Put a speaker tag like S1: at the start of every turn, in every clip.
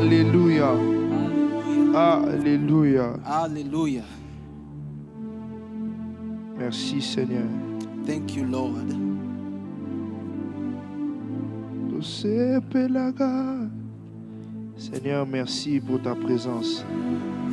S1: Alléluia. Alléluia.
S2: Hallelujah.
S1: Merci Seigneur.
S2: Thank you, Lord.
S1: Seigneur, merci pour ta présence.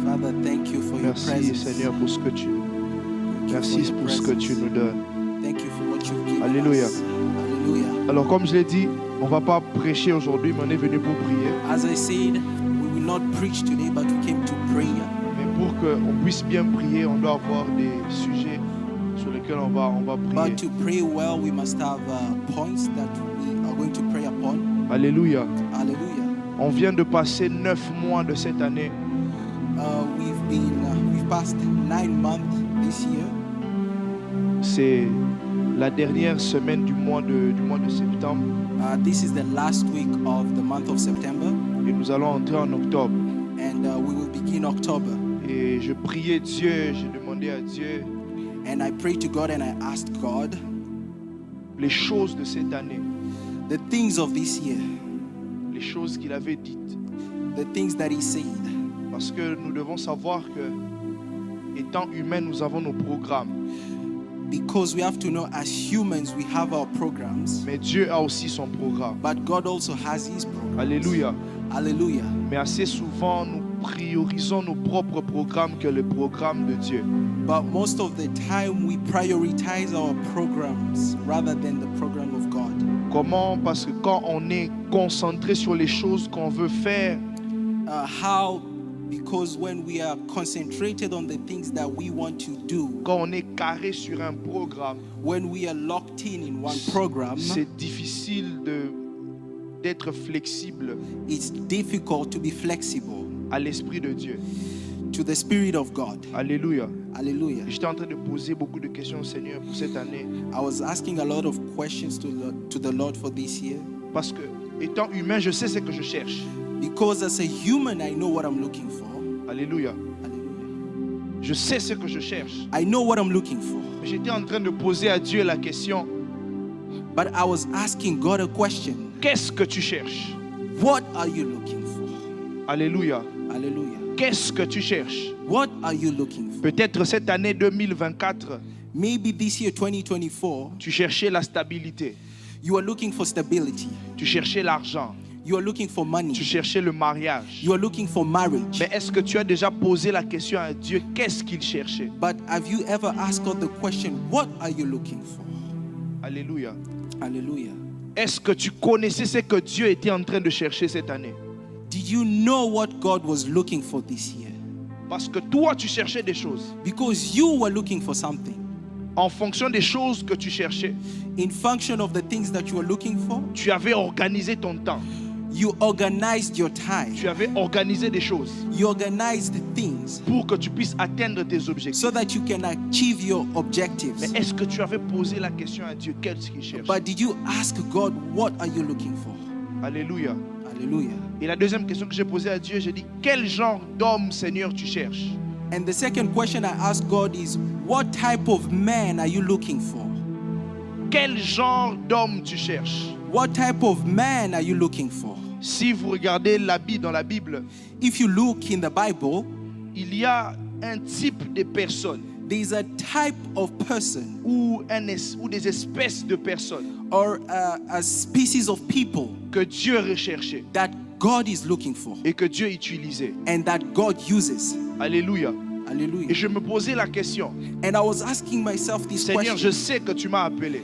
S2: Father, thank you for your
S1: Merci
S2: presence.
S1: Seigneur pour ce que tu
S2: Thank you
S1: merci
S2: for your
S1: pour ce que tu
S2: presence.
S1: nous donnes.
S2: Thank you for what you've given
S1: Alléluia.
S2: us. Hallelujah.
S1: Alors comme je l'ai dit, on ne va pas prêcher aujourd'hui, mais on est venu pour prier.
S2: As I said, we will not preach today, but we came to pray.
S1: Mais pour qu'on puisse bien prier, on doit avoir des sujets sur lesquels on va prier.
S2: But to pray well, we must have points that we are going to pray upon.
S1: Alléluia.
S2: Hallelujah.
S1: On vient de passer 9 mois de cette année.
S2: We've passed 9 months this year.
S1: C'est la dernière semaine du mois de septembre.
S2: This is the last week of the month of September,
S1: Et nous allons entrer en octobre.
S2: and we will begin October.
S1: Et je priais Dieu, j'ai demandé à Dieu
S2: And I prayed to God and I asked God
S1: les choses de cette année,
S2: the things of this year,
S1: les choses qu'il avait dites.
S2: the things that He said.
S1: Parce que nous devons savoir que, étant humains, nous avons nos programmes.
S2: Because we have to know, as humans, we have our programs,
S1: Mais Dieu a aussi son programme.
S2: but God also has His programs.
S1: Alléluia.
S2: Hallelujah.
S1: Mais assez souvent, nous priorisons nos propres programmes que le programme de Dieu.
S2: But most of the time, we prioritize our programs rather than the program of God.
S1: Comment? Parce que quand on est concentré sur les choses qu'on veut faire,
S2: How? Because when we are concentrated on the things that we want to do,
S1: quand on est carré sur un programme,
S2: when we are locked in one program,
S1: c'est difficile d'être flexible
S2: it's difficult to be flexible
S1: à l'Esprit de Dieu.
S2: to the Spirit of God.
S1: Alléluia.
S2: Hallelujah.
S1: J'étais en train de poser beaucoup de questions au Seigneur pour cette année.
S2: I was asking a lot of questions to the Lord for this year.
S1: Parce que, étant humain, je sais ce que je cherche.
S2: Because as a human, I know what I'm looking for.
S1: Alléluia.
S2: Hallelujah.
S1: Je sais ce que je cherche.
S2: I know what I'm looking for.
S1: Mais j'étais en train de poser à Dieu la question,
S2: But I was asking God a question.
S1: qu'est-ce que tu cherches?
S2: What are you looking for?
S1: Alléluia.
S2: Hallelujah.
S1: Qu'est-ce que tu cherches?
S2: What are you looking for?
S1: Peut-être cette année 2024,
S2: Maybe this year, 2024,
S1: tu cherchais la stabilité.
S2: you are looking for stability.
S1: Tu cherchais l'argent.
S2: You are looking for money.
S1: Tu cherchais le mariage.
S2: You are looking for marriage.
S1: Mais est-ce que tu as déjà posé la question à Dieu, qu'est-ce qu'il cherchait?
S2: But have you ever asked God the question, what are you looking for?
S1: Alléluia.
S2: Hallelujah.
S1: Est-ce que tu connaissais ce que Dieu était en train de chercher cette année?
S2: Did you know what God was looking for this year?
S1: Parce que toi, tu cherchais des choses.
S2: Because you were looking for something.
S1: En fonction des choses que tu cherchais,
S2: In function of the things that you were looking for,
S1: tu avais organisé ton temps.
S2: you organized your time.
S1: Tu avais organisé des choses
S2: You organized things
S1: pour que tu puisses atteindre tes objectifs.
S2: so that you can achieve your objectives.
S1: Mais est-ce que tu avais posé la question à Dieu, qu'est-ce qu'il cherche?
S2: But did you ask God, what are you looking for?
S1: Alléluia.
S2: Hallelujah.
S1: Et la deuxième question que j'ai posée à Dieu, j'ai dit, quel genre d'homme, Seigneur, tu cherches?
S2: And the second question I asked God is, what type of man are you looking for?
S1: Quel genre d'homme tu cherches?
S2: What type of man are you looking for?
S1: Si vous regardez l'habit dans la Bible,
S2: If you look in the Bible,
S1: il y a un type de personne
S2: there is a type of person
S1: ou des espèces de personnes
S2: or a species of people
S1: que Dieu recherchait
S2: that God is looking for
S1: et que Dieu utilisait.
S2: and that God uses.
S1: Alléluia. Et
S2: Hallelujah.
S1: je me posais la question,
S2: And I was asking myself this
S1: Seigneur, je
S2: question.
S1: sais que tu m'as appelé.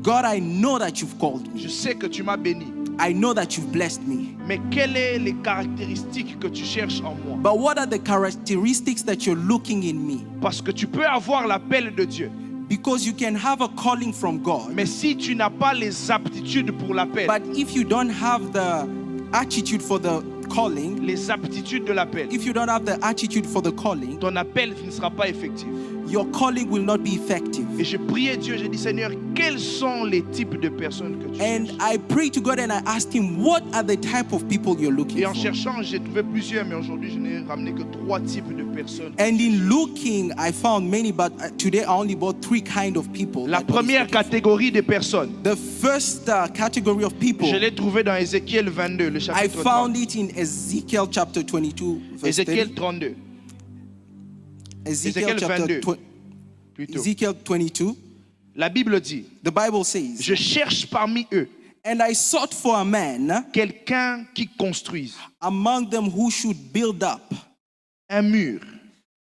S2: God, I know that you've called me.
S1: Je sais que tu m'as béni.
S2: I know that you've blessed me.
S1: Mais quelles sont les caractéristiques que tu cherches en moi?
S2: But what are the characteristics that you're looking in me?
S1: Parce que tu peux avoir l'appel de Dieu.
S2: Because you can have a calling from God.
S1: Mais si tu n'as pas les aptitudes pour l'appel,
S2: But if you don't have the attitude for the calling,
S1: les aptitudes de l'appel,
S2: if you don't have the attitude for the calling,
S1: ton appel ne sera pas effectif.
S2: your calling will not be effective.
S1: Et je priais Dieu, j'ai dit, Seigneur, quels sont les types de personnes que tu
S2: And
S1: cherches?
S2: I prayed to God and I asked him, what are the type of people you're looking
S1: Et en
S2: for?
S1: cherchant, j'ai trouvé plusieurs, mais aujourd'hui, je n'ai ramené que 3 types de personnes.
S2: And in looking, I found many, but today I only bought 3 kind of people.
S1: La
S2: that God is
S1: première
S2: looking for.
S1: catégorie de personnes,
S2: The first category of people,
S1: je l'ai trouvé dans Ézéchiel 22, le
S2: I
S1: chapitre 30.
S2: found it in Ezekiel chapter 22, verse
S1: Ézéchiel
S2: 30.
S1: 32,
S2: Ezekiel
S1: Ézéchiel
S2: chapter
S1: 22.
S2: 20,
S1: plutôt.
S2: Ezekiel 22.
S1: La Bible dit,
S2: The Bible says,
S1: je cherche parmi eux
S2: and I sought for a man
S1: quelqu'un qui construise
S2: among them who should build up
S1: un mur,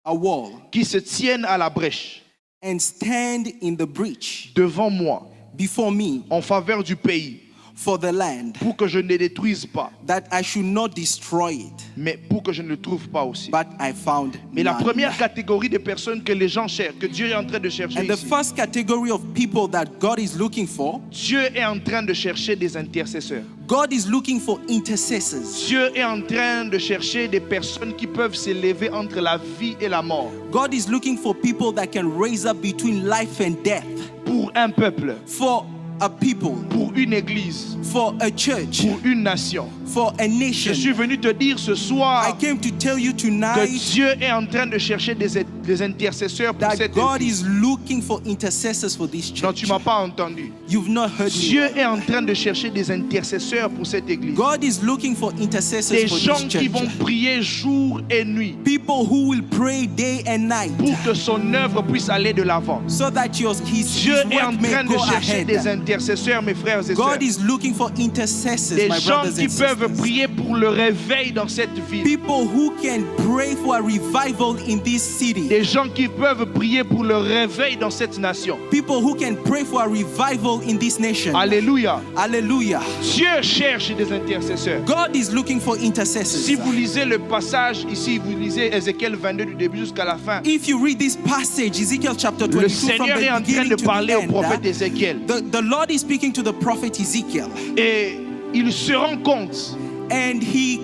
S2: a wall
S1: qui se tienne à la brèche
S2: and stand in the breach
S1: devant moi
S2: before me
S1: en faveur du pays,
S2: for the land,
S1: pour que je ne le détruise pas,
S2: that I should not destroy it,
S1: mais pour que je ne le trouve pas aussi.
S2: but I found
S1: Mais la
S2: none.
S1: première catégorie de personnes que les gens cherchent, que Dieu est en train de chercher
S2: And the
S1: ici,
S2: first category of people that God is looking for,
S1: Dieu est en train de chercher des intercesseurs.
S2: God is looking for intercessors.
S1: Dieu est en train de chercher des personnes qui peuvent s'élever entre la vie et la mort
S2: God is looking for people that can raise up between life and death,
S1: pour un peuple,
S2: for a people,
S1: pour une église,
S2: for a church,
S1: pour une nation.
S2: for a
S1: Je
S2: nation.
S1: suis venu te dire ce
S2: I
S1: soir
S2: came to tell you
S1: que
S2: tonight
S1: Dieu est en train de chercher des intercesseurs pour
S2: that
S1: cette
S2: God
S1: église.
S2: is looking for intercessors for this
S1: Non,
S2: church.
S1: tu m'as pas entendu.
S2: You've not heard
S1: Dieu
S2: me.
S1: est en train de chercher des intercesseurs pour cette église.
S2: God is looking for intercessors
S1: Des
S2: for
S1: gens
S2: this
S1: qui
S2: church.
S1: vont prier jour et nuit
S2: People who will pray day and night
S1: pour que son œuvre puisse aller de l'avant.
S2: so that his
S1: Dieu est en
S2: work may
S1: train de
S2: go
S1: chercher des
S2: ahead.
S1: intercesseurs, mes frères et sœurs.
S2: God is looking for intercessors,
S1: Des
S2: my
S1: gens
S2: brothers
S1: qui
S2: and
S1: peuvent
S2: sisters.
S1: prier pour le réveil dans cette ville.
S2: People who can pray for a revival in this city.
S1: Des gens qui peuvent prier pour le réveil dans cette nation.
S2: People who can pray for a revival in this nation.
S1: Alléluia.
S2: Hallelujah.
S1: Dieu cherche des intercesseurs.
S2: God is looking for intercessors.
S1: Si vous lisez le passage ici, vous lisez Ézéchiel 22 du début jusqu'à la fin.
S2: If you read this passage, Ezekiel chapter
S1: Le
S2: 22, from
S1: Seigneur est
S2: the
S1: en train
S2: beginning
S1: de
S2: to
S1: parler
S2: the
S1: au
S2: end,
S1: prophète Ézéchiel.
S2: the Lord is speaking to the prophet Ezekiel,
S1: Et il se rend compte
S2: and he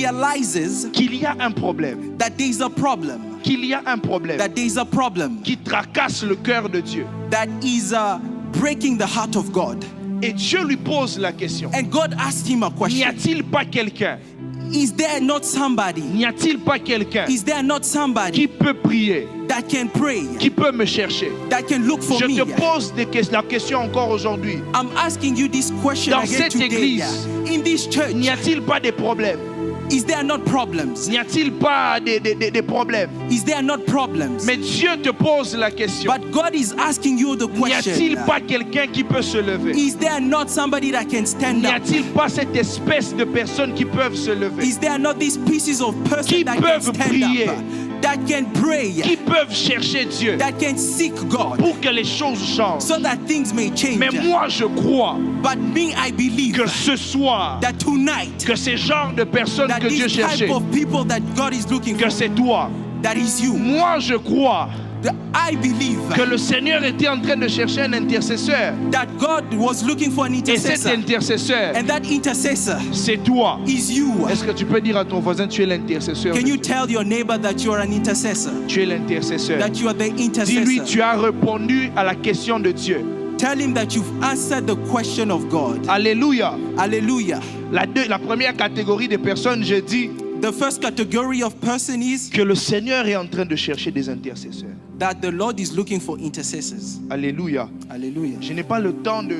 S2: realizes
S1: qu'il y a un problème.
S2: that there is a problem,
S1: Qu'il y a un problème
S2: that there is a problem
S1: qui tracasse le cœur de Dieu.
S2: that is breaking the heart of God.
S1: Et Dieu lui pose la question.
S2: And God asked him a
S1: N'y
S2: question.
S1: a-t-il pas quelqu'un?
S2: Is there not somebody?
S1: N'y a-t-il pas quelqu'un
S2: Is there not
S1: qui
S2: somebody
S1: peut prier,
S2: that can pray,
S1: qui peut me chercher?
S2: that can look for
S1: Je
S2: me?
S1: te pose la question encore aujourd'hui.
S2: I'm asking you this question
S1: Dans
S2: again
S1: cette
S2: today.
S1: église,
S2: In this church,
S1: N'y a-t-il pas des problèmes?
S2: is there not problems?
S1: N'y a-t-il pas des problèmes?
S2: Is there not problems?
S1: Mais Dieu te pose la question.
S2: But God is asking you the
S1: N'y a-t-il
S2: question.
S1: pas quelqu'un qui peut se lever?
S2: Is there not somebody that can stand
S1: N'y
S2: up?
S1: a-t-il pas cette espèce de personnes qui peuvent se lever?
S2: Is there not these pieces of person
S1: Qui
S2: that can
S1: peuvent
S2: stand
S1: prier?
S2: up? That can pray?
S1: Qui peuvent chercher Dieu
S2: That can seek God
S1: pour que les choses changent?
S2: so that things may change?
S1: Mais moi, je crois
S2: But me, I believe
S1: que ce soir,
S2: that tonight,
S1: que ces genres de personnes
S2: that
S1: que Dieu
S2: this type
S1: cherchait,
S2: of people that God is looking
S1: que
S2: for,
S1: c'est toi.
S2: that is you.
S1: Moi, je crois
S2: That I believe
S1: que le Seigneur était en train de chercher un intercesseur.
S2: that God was looking for an
S1: Et cet
S2: intercessor.
S1: intercesseur,
S2: And that intercessor
S1: c'est toi.
S2: is you.
S1: Est-ce que tu peux dire à ton voisin, tu es l'intercesseur?
S2: Can
S1: de
S2: you
S1: Dieu.
S2: tell your neighbor that you are an intercessor?
S1: Tu es l'intercesseur.
S2: That you are the
S1: Dis-lui,
S2: intercessor.
S1: tu as répondu à la question de Dieu.
S2: Tell him that you've answered the question of God.
S1: Alléluia.
S2: Hallelujah.
S1: La première catégorie de personnes, je dis
S2: The first category of person is
S1: que le Seigneur est en train de chercher des intercesseurs.
S2: that the Lord is looking for intercessors.
S1: Alléluia.
S2: Hallelujah.
S1: Je n'ai pas le temps de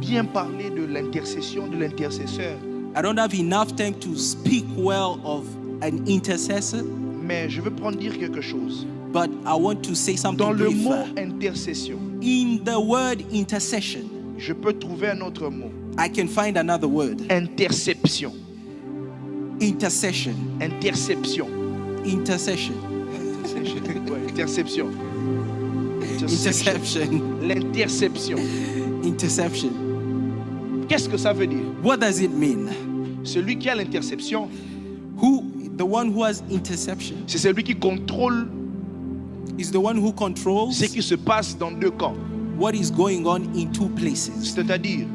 S1: bien parler de l'intercession de l'intercesseur,
S2: I don't have enough time to speak well of an intercessor,
S1: mais je veux prendre dire quelque chose.
S2: but I want to say something
S1: Dans le
S2: brief.
S1: mot intercession,
S2: In the word intercession,
S1: je peux trouver un autre mot.
S2: I can find another word.
S1: Interception.
S2: Intercession.
S1: Interception.
S2: Intercession.
S1: Ouais, interception.
S2: Interception.
S1: L'interception.
S2: Interception.
S1: Qu'est-ce que ça veut dire?
S2: What does it mean?
S1: Celui qui a l'interception,
S2: The one who has interception
S1: c'est celui qui contrôle
S2: is the one who controls
S1: ce qui se passe dans deux camps.
S2: what is going on in two places.
S1: C'est-à-dire,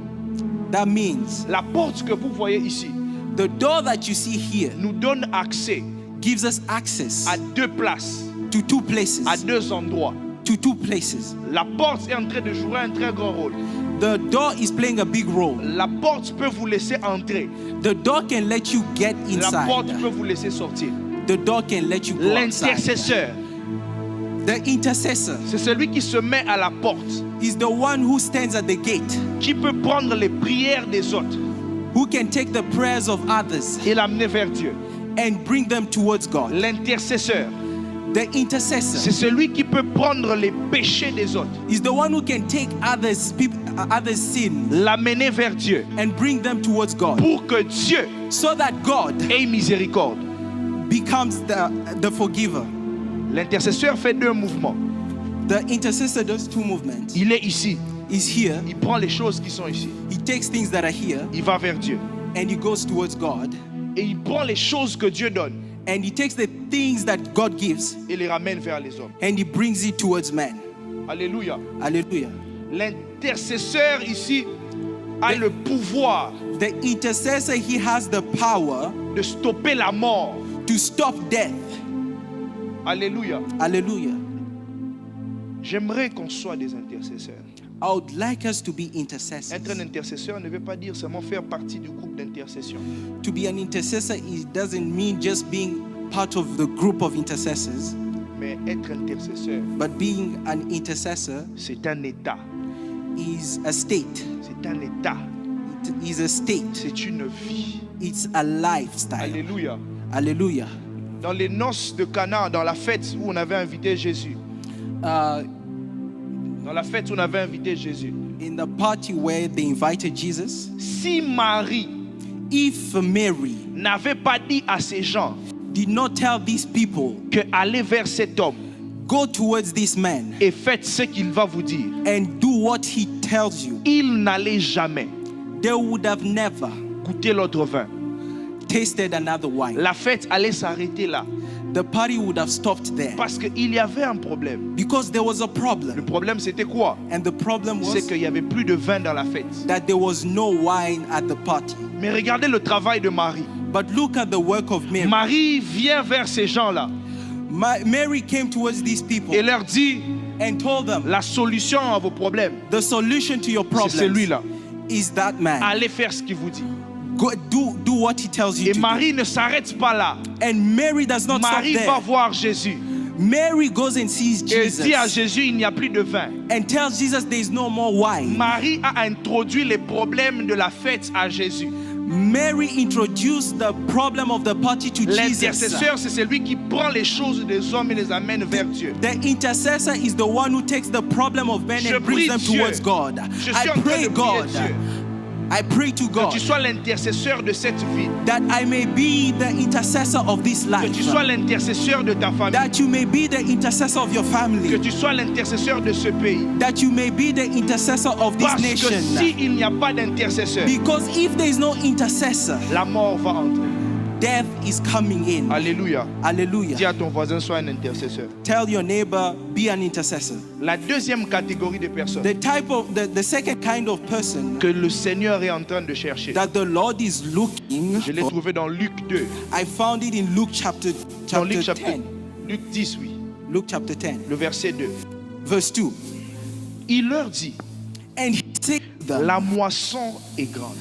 S2: That means
S1: la porte que vous voyez ici
S2: the door that you see here
S1: nous donne accès
S2: gives us access
S1: à deux places,
S2: to two places,
S1: à deux endroits.
S2: to two places.
S1: La porte est en train de jouer un très grand rôle.
S2: The door is playing a big role.
S1: La porte peut vous laisser entrer.
S2: The door can let you get
S1: La porte
S2: inside.
S1: peut vous laisser sortir.
S2: The door can let you go outside.
S1: L'intercesseur,
S2: The intercessor
S1: c'est celui qui se met à la porte,
S2: is the one who stands at the gate,
S1: qui peut prendre les prières des autres
S2: who can take the prayers of others
S1: et l'amener vers Dieu.
S2: and bring them towards God.
S1: L'intercesseur,
S2: The intercessor
S1: c'est celui qui peut prendre les péchés des autres,
S2: is the one who can take others' sin
S1: l'amener vers Dieu,
S2: and bring them towards God,
S1: pour que Dieu
S2: so that God
S1: ait miséricorde.
S2: becomes the forgiver.
S1: L'intercesseur fait deux mouvements.
S2: The intercessor does two movements.
S1: Il est ici,
S2: He's here,
S1: il prend les choses qui sont ici,
S2: he takes things that are here
S1: il va vers Dieu.
S2: and he goes towards God,
S1: Et il prend les choses que Dieu donne
S2: and he takes the things that God gives
S1: et les ramène vers les hommes.
S2: and he brings it towards man.
S1: Alléluia.
S2: Hallelujah.
S1: L'intercesseur ici a le pouvoir
S2: The intercessor, he has the power
S1: de stopper la mort.
S2: to stop death.
S1: Alléluia.
S2: Hallelujah.
S1: J'aimerais qu'on soit des intercesseurs.
S2: I would like us to be intercessors.
S1: Être un intercesseur ne veut pas dire seulement faire partie du groupe d'intercession.
S2: To be an intercessor, it doesn't mean just being part of the group of intercessors,
S1: Mais être intercesseur,
S2: but being an intercessor
S1: c'est un état.
S2: is a state.
S1: C'est un état.
S2: It is a state.
S1: C'est une vie.
S2: It's a lifestyle.
S1: Alléluia.
S2: Hallelujah.
S1: Dans les noces de Cana, dans la fête où on avait invité Jésus,
S2: Uh,
S1: dans la fête où on avait invité Jésus,
S2: in the party where they invited Jesus,
S1: si Marie
S2: if Mary
S1: n'avait pas dit à ces gens
S2: did not tell these people,
S1: que allez vers cet homme
S2: go towards this man
S1: et faites ce qu'il va vous dire,
S2: and do what he tells you,
S1: il n'allait jamais
S2: they would have never
S1: goûter l'autre vin.
S2: tasted another wine.
S1: La fête allait s'arrêter là
S2: The party would have stopped there
S1: parce qu'il y avait un problème.
S2: because there was a
S1: Le
S2: problem.
S1: problème c'était quoi?
S2: And the problem
S1: C'est
S2: was
S1: qu'il n'y avait plus de vin dans la fête.
S2: that there was no wine at the party.
S1: Mais regardez le travail de Marie.
S2: But look at the work of Mary.
S1: Marie vient vers ces gens-là
S2: Mary came towards these people
S1: et leur dit
S2: and told them,
S1: la solution à vos problèmes,
S2: the solution to your
S1: c'est
S2: problems
S1: celui-là.
S2: is that man.
S1: Allez faire ce qu'il vous dit.
S2: Go, do what he tells you
S1: Et
S2: to
S1: Marie ne s'arrête pas là.
S2: do. And Mary does not stop
S1: Marie va
S2: there.
S1: voir Jésus
S2: Mary goes and sees
S1: et dit à
S2: Jesus
S1: Jésus, il n'y a plus de vin.
S2: and tells Jesus there is no more wine.
S1: Marie a introduit les problèmes de la fête à Jésus.
S2: Mary introduced the problem of the party to Jesus.
S1: L'intercesseur, c'est celui qui prend les choses des hommes et les amène vers Dieu.
S2: The intercessor is the one who takes the problem of men
S1: Je
S2: and brings
S1: prie
S2: them
S1: Dieu.
S2: towards God.
S1: Je suis
S2: I
S1: en train
S2: pray
S1: de prier
S2: God.
S1: Dieu
S2: I pray to
S1: que
S2: God
S1: tu sois l'intercesseur de cette vie,
S2: that I may be the intercessor of this
S1: que
S2: life.
S1: tu sois l'intercesseur de ta famille,
S2: That you may be the intercessor of your
S1: que
S2: family.
S1: tu sois l'intercesseur de ce pays.
S2: That you may be the intercessor of this
S1: Parce que
S2: nation.
S1: s'il n'y a pas d'intercesseur,
S2: Because if there is no intercessor,
S1: la mort va entrer.
S2: death is coming in.
S1: Alléluia. Dis
S2: Hallelujah.
S1: à ton voisin, sois un intercesseur.
S2: Tell your neighbor, be an intercessor.
S1: La deuxième catégorie de personnes
S2: The second kind of person
S1: que le Seigneur est en train de chercher,
S2: that the Lord is looking
S1: je l'ai
S2: for,
S1: trouvé dans Luc 2,
S2: I found it in Luke chapter
S1: dans Luc
S2: 10.
S1: Luc 10, oui,
S2: Luke chapter 10,
S1: le verset 2.
S2: verse 2.
S1: Il leur dit,
S2: And he said, the
S1: la moisson est grande,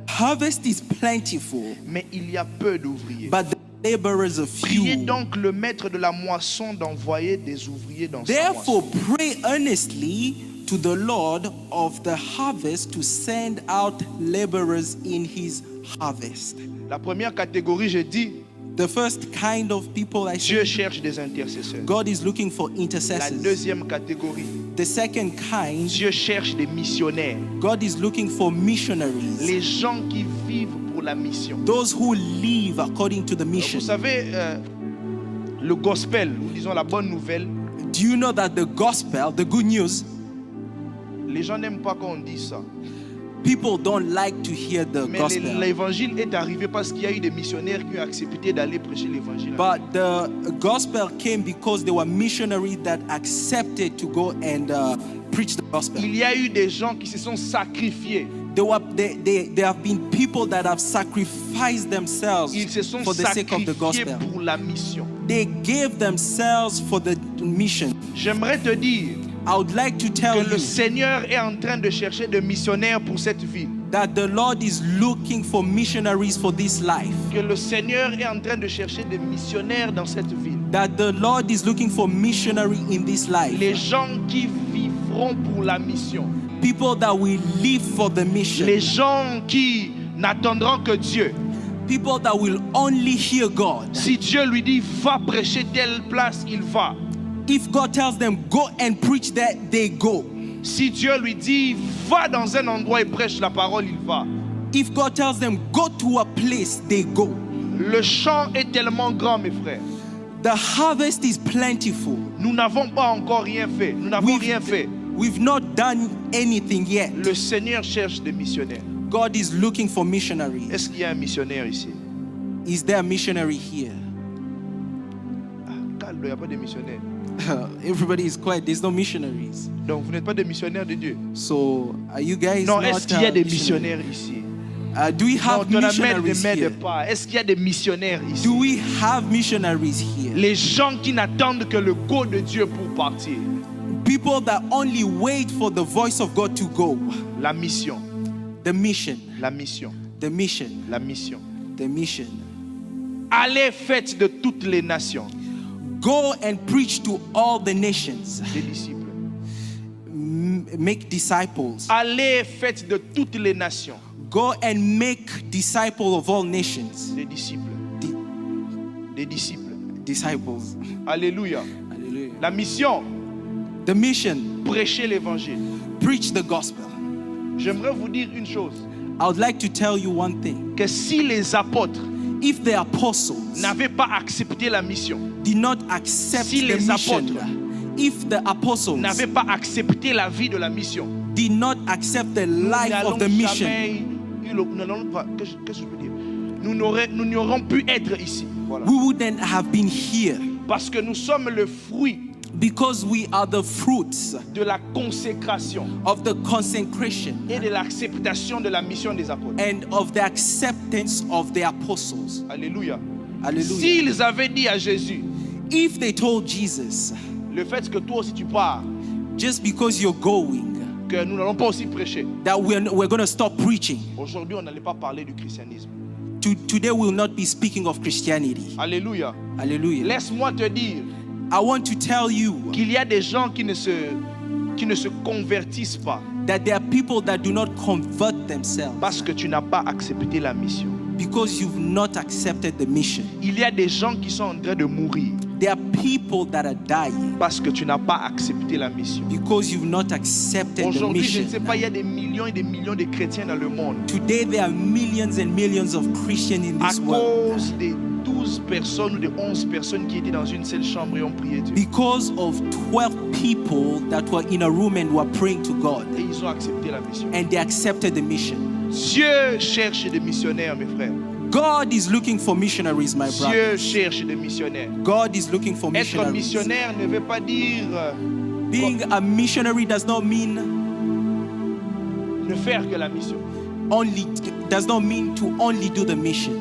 S2: harvest is plentiful,
S1: mais il y a peu d'ouvriers.
S2: but the laborers are
S1: Priez
S2: few.
S1: donc le maître de la moisson d'envoyer des ouvriers dans sa
S2: Therefore,
S1: moisson.
S2: pray earnestly to the Lord of the harvest to send out laborers in his harvest.
S1: La première catégorie, j'ai dit,
S2: The first kind of people I
S1: Dieu
S2: see,
S1: cherche des intercesseurs.
S2: God is looking for
S1: La
S2: intercessors.
S1: deuxième catégorie,
S2: The second kind,
S1: Dieu cherche des missionnaires.
S2: God is looking for missionaries.
S1: Les gens qui vivent pour la mission.
S2: Those who live according to the
S1: Vous
S2: mission.
S1: savez, le gospel, ou disons la bonne nouvelle,
S2: Do you know that the gospel, the good news,
S1: les gens n'aiment pas quand on dit ça.
S2: people don't like to hear the
S1: Mais
S2: gospel.
S1: l'évangile est arrivé parce qu'il y a eu des missionnaires qui ont accepté d'aller prêcher l'évangile.
S2: But the gospel came because there were missionaries that accepted to go and preach the gospel.
S1: Il y a eu des gens qui se sont sacrifiés
S2: There have been people that have sacrificed themselves
S1: Ils se sont
S2: for the sake of the
S1: sacrifiés
S2: gospel.
S1: pour la mission.
S2: They gave themselves for the mission.
S1: J'aimerais te dire
S2: I would like to tell
S1: que le
S2: you
S1: Seigneur est en train de chercher des missionnaires pour cette ville.
S2: that the Lord is looking for missionaries for this life.
S1: Que le Seigneur est en train de chercher des missionnaires dans cette ville.
S2: That the Lord is looking for missionary in this life.
S1: Les gens qui vivront pour la mission.
S2: People that will live for the mission.
S1: Les gens qui n'attendront que Dieu.
S2: People that will only hear God.
S1: Si Dieu lui dit va prêcher telle place, il va.
S2: If God tells them go and preach there, they go.
S1: Si Dieu lui dit va dans un endroit et prêche la parole, il va.
S2: If God tells them go to a place, they go.
S1: Le champ est tellement grand, mes frères.
S2: The harvest is plentiful.
S1: Nous n'avons pas encore rien fait. Nous n'avons rien fait.
S2: We've not done anything yet.
S1: Le Seigneur cherche des missionnaires.
S2: God is looking for missionaries.
S1: Est-ce qu'il y a un missionnaire ici?
S2: Is there a missionary here?
S1: Calme, il n'y a pas de missionnaires.
S2: Everybody is quiet. There's no missionaries.
S1: Donc vous n'êtes pas des missionnaires de Dieu.
S2: So are you guys
S1: Non,
S2: not
S1: est-ce qu'il y a des
S2: missionaries?
S1: missionnaires ici?
S2: Do we have
S1: Non, ton amène
S2: missionaries
S1: ne m'aide
S2: here?
S1: pas. Est-ce qu'il y a des missionnaires ici?
S2: Do we have missionaries here?
S1: Les gens qui n'attendent que le go de Dieu pour partir.
S2: People that only wait for the voice of God to go.
S1: La mission,
S2: The mission.
S1: la mission,
S2: The mission.
S1: la mission.
S2: The mission.
S1: Allez, faites de toutes les nations
S2: Go and preach to all the nations.
S1: des disciples.
S2: Make disciples.
S1: Allez, faites de toutes les nations
S2: Go and make disciples of all nations.
S1: des disciples. Des disciples.
S2: Disciples.
S1: Alléluia.
S2: Hallelujah.
S1: La mission,
S2: The mission.
S1: prêcher l'évangile.
S2: Preach the gospel.
S1: J'aimerais vous dire une chose,
S2: I would like to tell you one thing.
S1: que si les apôtres
S2: If the apostles
S1: n'avaient pas accepté la mission,
S2: did not accept
S1: Si
S2: the
S1: les
S2: mission,
S1: apôtres
S2: if the apostles
S1: n'avaient pas accepté la vie de la mission,
S2: did not accept the
S1: nous
S2: life
S1: n'allons
S2: of the mission,
S1: jamais eu le- nous n'allons pas- qu'est-ce que je veux dire? Nous n'aurions pu être ici. Voilà.
S2: we wouldn't have been here
S1: Parce que nous sommes le fruit
S2: because we are the fruits
S1: de la consécration
S2: of the consecration
S1: et de l'acceptation de la mission des apôtres.
S2: and of the acceptance of the apostles.
S1: Alléluia.
S2: Hallelujah.
S1: S'ils avaient dit à Jésus,
S2: If they told Jesus,
S1: le fait que toi aussi tu pars,
S2: just because you're going,
S1: que nous n'allons pas aussi prêcher,
S2: that we're going to stop preaching.
S1: aujourd'hui on n'allait pas parler du christianisme.
S2: Today we'll not be speaking of Christianity.
S1: Alléluia.
S2: Hallelujah.
S1: Laisse-moi te dire
S2: I want to tell you
S1: qu'il y a des gens qui ne se convertissent pas
S2: that there are people that do not convert themselves
S1: parce que tu n'as pas accepté la mission.
S2: because you've not accepted the mission.
S1: Il y a des gens qui sont en train de mourir
S2: There are people that are dying
S1: parce que tu n'as pas accepté la mission.
S2: because you've not accepted the
S1: Aujourd'hui, je
S2: mission.
S1: ne sais pas, il y a des millions et des millions de chrétiens dans le monde.
S2: Today there are millions and millions of Christians in
S1: À
S2: this world
S1: cause des 12 personnes ou des 11 personnes qui étaient dans une seule chambre et ont prié Dieu.
S2: because of 12 people that were in a room and were praying to God
S1: Et ils ont accepté la mission.
S2: and they accepted the mission.
S1: Dieu cherche des missionnaires, mes frères.
S2: God is looking for missionaries, my
S1: Dieu
S2: brother.
S1: cherche des missionnaires.
S2: God is looking for
S1: Être
S2: missionaries.
S1: missionnaire ne veut pas dire
S2: Being a missionary does not mean
S1: ne faire que la mission.
S2: to only do the mission.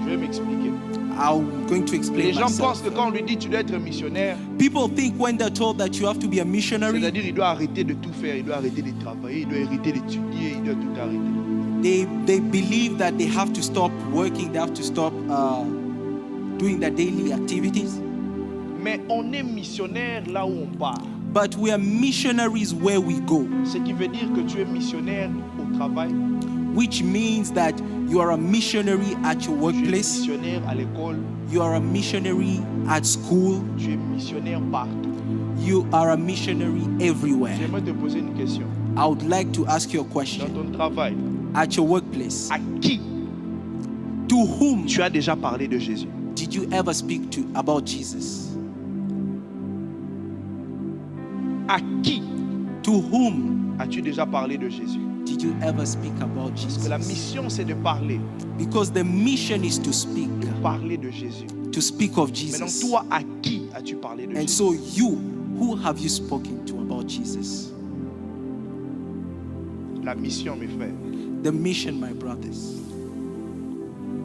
S1: Je vais m'expliquer.
S2: I'm going to
S1: Les
S2: explain
S1: gens
S2: myself.
S1: pensent que quand on lui dit tu dois être missionnaire,
S2: People think when they're told that you have to be a missionary,
S1: c'est-à-dire il doit arrêter de tout faire, il doit arrêter de travailler, il doit arrêter d'étudier, il doit tout arrêter.
S2: they believe that they have to stop working, they have to stop doing their daily activities.
S1: Mais on est missionnaire là où on part.
S2: But we are missionaries where we go,
S1: Ce qui veut dire que tu es missionnaire au travail,
S2: which means that you are a missionary at your
S1: tu es
S2: workplace,
S1: missionnaire à l'école,
S2: you are a missionary at school,
S1: tu es missionnaire partout.
S2: you are a missionary everywhere.
S1: J'aimerais te poser une question.
S2: I would like to ask you a
S1: Dans
S2: question.
S1: ton travail,
S2: At your workplace,
S1: à qui
S2: to whom
S1: tu as déjà parlé de Jésus?
S2: did you ever speak to about Jesus?
S1: À qui
S2: To whom
S1: as-tu déjà parlé de Jésus?
S2: did you ever speak about
S1: Parce que la
S2: Jesus?
S1: mission, c'est de parler.
S2: Because the mission is to speak
S1: Parler de Jésus.
S2: of
S1: Maintenant,
S2: Jesus.
S1: toi, à qui as-tu parlé de
S2: And
S1: Jésus?
S2: so you, who have you spoken to about Jesus?
S1: La mission, mes frères,
S2: the mission, my brothers.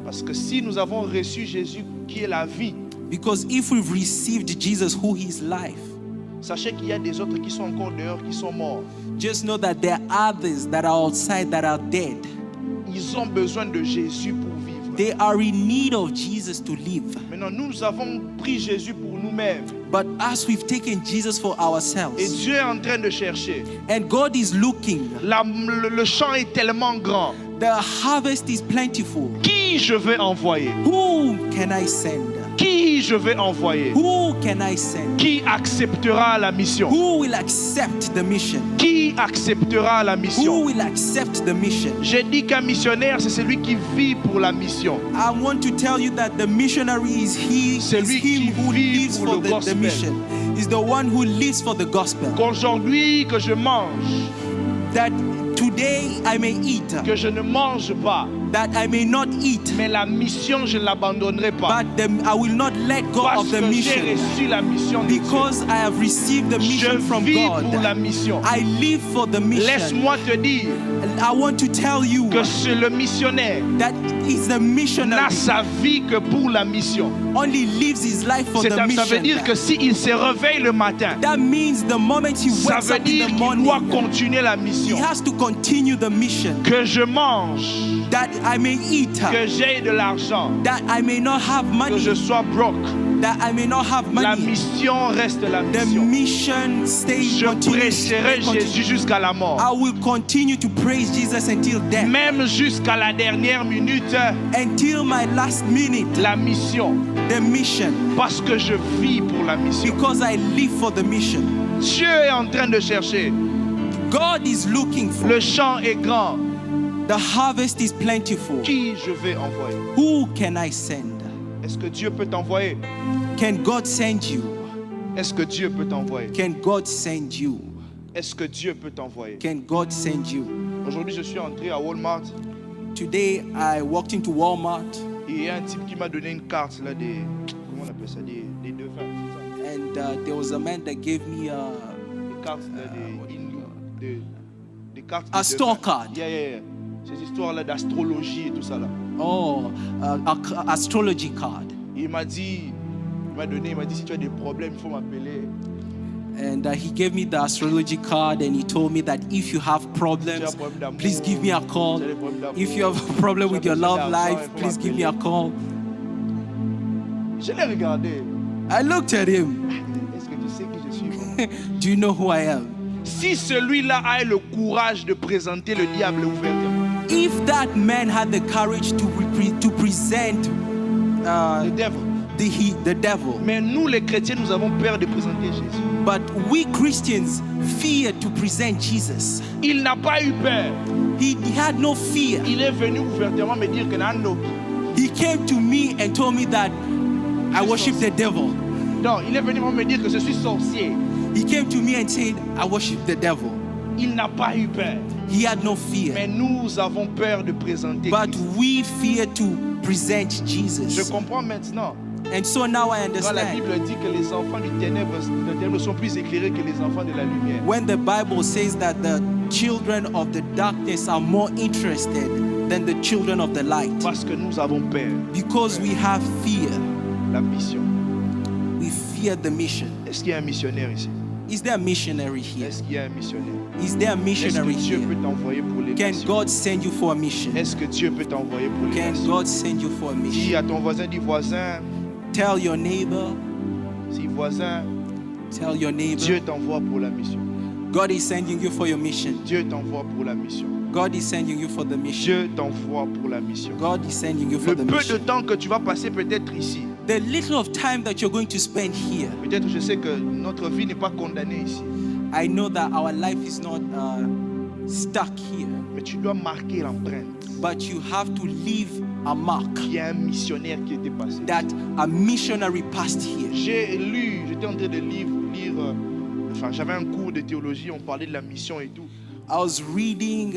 S1: Parce que si nous avons reçu Jésus qui est la vie,
S2: Because if we've received Jesus, who is life,
S1: sachez qu'il y a des autres qui sont encore dehors, qui sont morts.
S2: just know that there are others that are outside that are dead.
S1: Ils ont besoin de Jésus pour vivre.
S2: They are in need of Jesus to live.
S1: Maintenant, nous avons pris Jésus pour nous-mêmes.
S2: But as we've taken Jesus for
S1: Et
S2: ourselves,
S1: Dieu est en train de chercher.
S2: and God is looking,
S1: Le champ est tellement grand.
S2: the harvest is plentiful.
S1: Qui je vais envoyer?
S2: Who can I send?
S1: Qui je vais envoyer?
S2: Who can I send?
S1: Qui acceptera la mission?
S2: Who will accept the mission?
S1: Qui acceptera la
S2: Who
S1: mission?
S2: will accept the mission?
S1: J'ai dit qu'un missionnaire, c'est celui qui vit pour la mission.
S2: I want to tell you that the missionary is
S1: Celui qui
S2: him who
S1: vit
S2: lives
S1: pour
S2: for
S1: le
S2: the
S1: gospel.
S2: mission. Is the one who lives for the gospel.
S1: Qu'aujourd'hui que je mange,
S2: That today I may eat,
S1: que je ne mange pas,
S2: that I may not eat,
S1: mais la mission, je ne l'abandonnerai pas.
S2: but I will not let go
S1: Parce
S2: of the
S1: que j'ai
S2: mission.
S1: reçu la mission de Dieu.
S2: Because I have received the
S1: Je
S2: mission from
S1: vis pour la
S2: God.
S1: mission.
S2: I live for the mission.
S1: Laisse-moi te dire
S2: And I want to tell you
S1: que c'est le missionnaire
S2: that is the
S1: n'a
S2: missionary
S1: sa vie que pour la mission.
S2: only lives his life for the
S1: Ça veut dire
S2: mission.
S1: que s'il se réveille le matin,
S2: That means the moment he
S1: ça
S2: wakes
S1: veut
S2: up
S1: dire
S2: in the
S1: qu'il doit
S2: morning,
S1: continuer la
S2: he
S1: mission.
S2: has to continue the mission.
S1: Que je mange,
S2: That I may eat,
S1: que j'ai de l'argent,
S2: that I may not have
S1: que
S2: money,
S1: je sois broke.
S2: that I may not have
S1: La
S2: money.
S1: mission reste la
S2: The
S1: mission.
S2: mission stays
S1: Je
S2: continuous.
S1: prêcherai Jésus jusqu'à la mort.
S2: I will continue to praise Jesus until death,
S1: Même jusqu'à la dernière minute,
S2: until my last minute.
S1: la mission.
S2: The mission,
S1: Parce que je vis pour la mission.
S2: because I live for the mission.
S1: Dieu est en train de chercher.
S2: God is looking for.
S1: Le champ est grand.
S2: The harvest is plentiful.
S1: Qui je vais envoyer?
S2: Who can I send?
S1: Est-ce que Dieu peut t'envoyer?
S2: Can God send you?
S1: Est-ce que Dieu peut t'envoyer?
S2: Can God send you?
S1: Est-ce que Dieu peut t'envoyer?
S2: Can God send you?
S1: Aujourd'hui, je suis entré à Walmart
S2: Today I walked into Walmart
S1: et il y a un type qui m'a donné une carte là des comment on appelle ça des dauphins, c'est ça?
S2: and there was a man that gave me
S1: Des cartes là, des cartes.
S2: A
S1: des
S2: store
S1: dauphins.
S2: card.
S1: Yeah. Ces histoires là d'astrologie et tout ça là.
S2: Astrology card.
S1: Et il m'a dit si tu as des problèmes, il faut m'appeler.
S2: And he gave me the astrology card and he told me that if you have problems, please give me a call. If you have a problem with your love life, please give me a call.
S1: Je l'ai regardé.
S2: I looked at him.
S1: Est-ce que tu sais qui je suis? Moi?
S2: Do you know who I am?
S1: Si celui-là a le courage de présenter le diable ouvertement,
S2: If that man had the courage to present
S1: le devil.
S2: the devil,
S1: Mais nous les chrétiens, nous avons peur de présenter Jésus.
S2: but we Christians fear to present Jesus.
S1: Il n'a pas eu peur.
S2: He had no fear.
S1: Il est venu ouvertement me dire que Nando.
S2: He came to me and told me that I worship the devil.
S1: Non, il est venu me dire que je suis sorcier.
S2: He came to me and said, I worship the devil.
S1: Il n'a pas eu peur.
S2: He had no fear.
S1: Mais nous avons peur de présenter
S2: But
S1: Christ.
S2: we fear to present
S1: Je
S2: Jesus.
S1: comprends maintenant.
S2: And so now I
S1: Quand la
S2: understand.
S1: Bible dit que les enfants du ténèbre sont plus éclairés que les enfants de la lumière.
S2: When the Bible says that the children of the darkness are more interested than the children of the light.
S1: Parce que nous avons peur.
S2: Because we have fear.
S1: La mission.
S2: We fear the mission.
S1: Est-ce qu'il y a un missionnaire ici?
S2: Is there a missionary here?
S1: Est-ce qu'il y a un missionnaire?
S2: Is there a
S1: Est-ce
S2: missionary
S1: que Dieu peut
S2: here?
S1: t'envoyer pour les
S2: Can
S1: nations?
S2: God send you for a mission?
S1: Est-ce que Dieu peut t'envoyer pour les
S2: Can
S1: nations?
S2: God send you for a
S1: Dis
S2: mission?
S1: à ton voisin, dis voisin,
S2: Tell your neighbor,
S1: si voisin,
S2: tell your
S1: Dieu
S2: neighbor,
S1: t'envoie pour la mission.
S2: God is sending you for your mission.
S1: Dieu t'envoie pour la mission.
S2: God is sending you for the mission.
S1: Dieu t'envoie pour la mission.
S2: God is sending you for
S1: Le
S2: the
S1: peu de
S2: mission.
S1: temps que tu vas passer peut-être ici,
S2: The little of time that you're going to spend here,
S1: peut-être je sais que notre vie n'est pas condamnée ici,
S2: I know that our life is not stuck here,
S1: mais tu dois marquer l'empreinte.
S2: but you have to leave a mark
S1: Il y a un missionnaire qui était passé.
S2: that a missionary passed here.
S1: J'étais en train de lire, j'avais un cours de théologie, on parlait de la mission et tout.
S2: I was reading